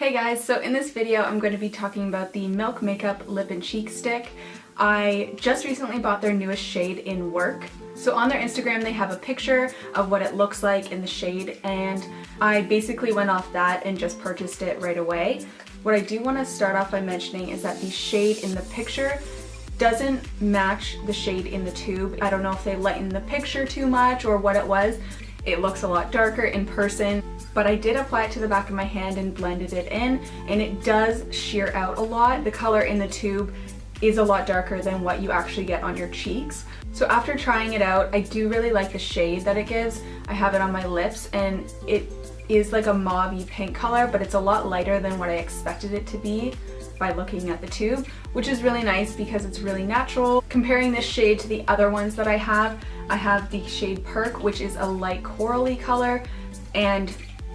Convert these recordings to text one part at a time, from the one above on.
Hey guys, so in this video I'm going to be talking about the Milk Makeup Lip and Cheek Stick. I just recently bought their newest shade in Werk. So on their Instagram they have a picture of what it looks like in the shade, and I basically went off that and just purchased it right away. What I do want to start off by mentioning is that the shade in the picture doesn't match the shade in the tube. I don't know if they lightened the picture too much or what it was. It looks a lot darker in person, but I did apply it to the back of my hand and blended it in, and it does sheer out a lot. The color in the tube is a lot darker than what you actually get on your cheeks. So after trying it out, I do really like the shade that it gives. I have it on my lips and it is like a mauve-y pink color, but it's a lot lighter than what I expected it to be by looking at the tube, which is really nice because it's really natural. Comparing this shade to the other ones that I have the shade Perk, which is a light corally color, and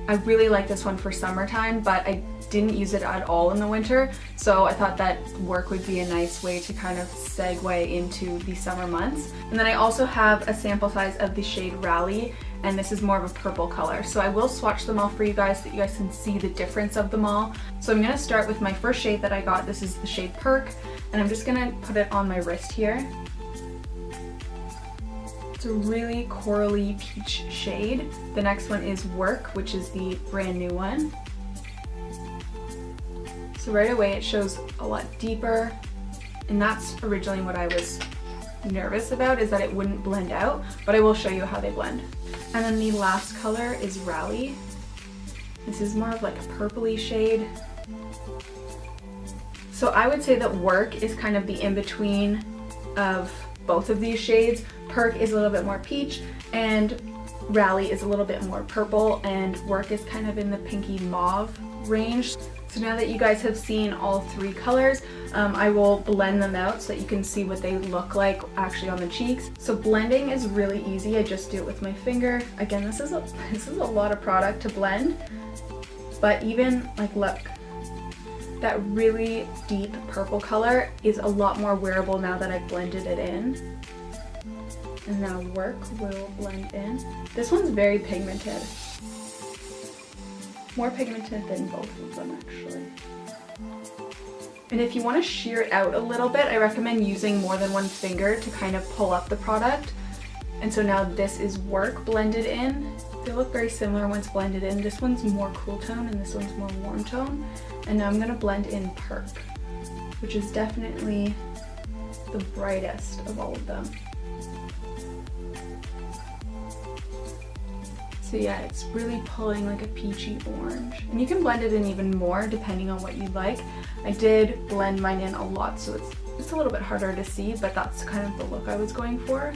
I really like this one for summertime, but I didn't use it at all in the winter, so I thought that Werk would be a nice way to kind of segue into the summer months. And then I also have a sample size of the shade Rally, and this is more of a purple color. So I will swatch them all for you guys so that you guys can see the difference of them all. So I'm going to start with my first shade that I got. This is the shade Perk, and I'm just going to put it on my wrist here. It's a really corally peach shade. The next one is Werk, which is the brand new one. So right away it shows a lot deeper, and that's originally what I was nervous about, is that it wouldn't blend out, but I will show you how they blend. And then the last color is Rally. This is more of like a purpley shade. So I would say that Werk is kind of the in-between of both of these shades. Perk is a little bit more peach and Rally is a little bit more purple, and Werk is kind of in the pinky mauve range. So now that you guys have seen all three colors, I will blend them out so that you can see what they look like actually on the cheeks. So blending is really easy. I just do it with my finger. Again, this is a lot of product to blend, but even like look, that really deep purple color is a lot more wearable now that I've blended it in. And now Werk will blend in. This one's very pigmented. More pigmented than both of them actually. And if you want to sheer it out a little bit, I recommend using more than one finger to kind of pull up the product. And so now this is Werk blended in. They look very similar once blended in. This one's more cool tone and this one's more warm tone. And now I'm going to blend in Perk, which is definitely the brightest of all of them. So yeah, it's really pulling like a peachy orange. And you can blend it in even more depending on what you like. I did blend mine in a lot, so it's a little bit harder to see, but that's kind of the look I was going for.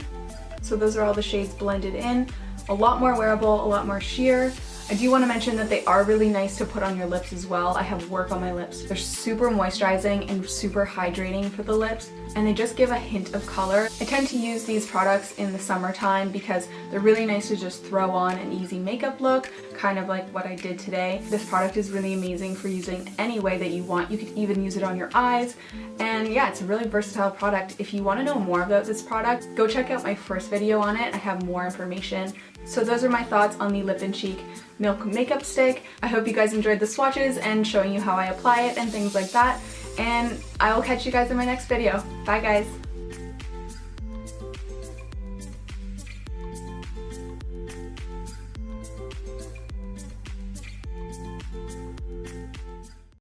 So those are all the shades blended in. A lot more wearable, a lot more sheer. I do want to mention that they are really nice to put on your lips as well. I have Werk on my lips. They're super moisturizing and super hydrating for the lips, and they just give a hint of color. I tend to use these products in the summertime because they're really nice to just throw on an easy makeup look, kind of like what I did today. This product is really amazing for using any way that you want. You could even use it on your eyes, and yeah, it's a really versatile product. If you want to know more about this product, go check out my first video on it. I have more information. So those are my thoughts on the Lip and Cheek Milk Makeup Stick. I hope you guys enjoyed the swatches and showing you how I apply it and things like that. And I will catch you guys in my next video. Bye guys!